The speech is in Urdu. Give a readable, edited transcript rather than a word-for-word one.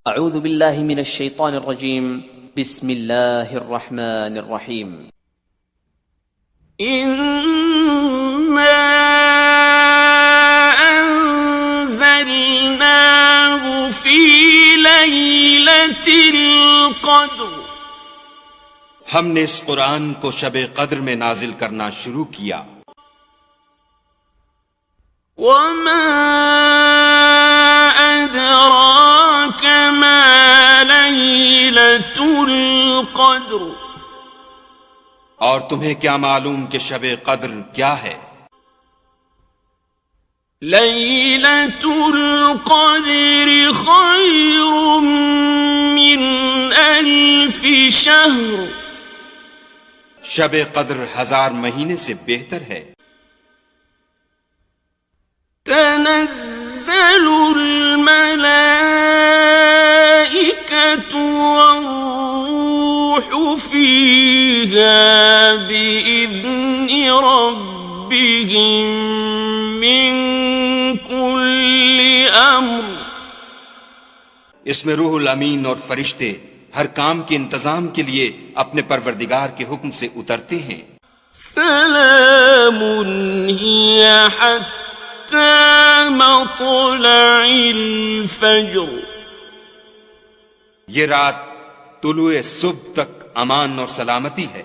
اعوذ باللہ من الشیطان الرجیم بسم اللہ الرحمن الرحیم إنا أنزلناه في ليلة القدر ہم نے اس قرآن کو شب قدر میں نازل کرنا شروع کیا. وما أدراك ما ليلة القدر اور تمہیں کیا معلوم کہ شب قدر کیا ہے؟ ليلة القدر خير من 1000 شهر شب قدر 1000 مہینے سے بہتر ہے. تنزل الملائكة والروح فيها بإذن ربهم من كل أمر اس میں روح الامین اور فرشتے ہر کام کے انتظام کے لیے اپنے پروردگار کے حکم سے اترتے ہیں. سلام هي حتى مطلع الفجر یہ رات طلوع صبح تک امان اور سلامتی ہے.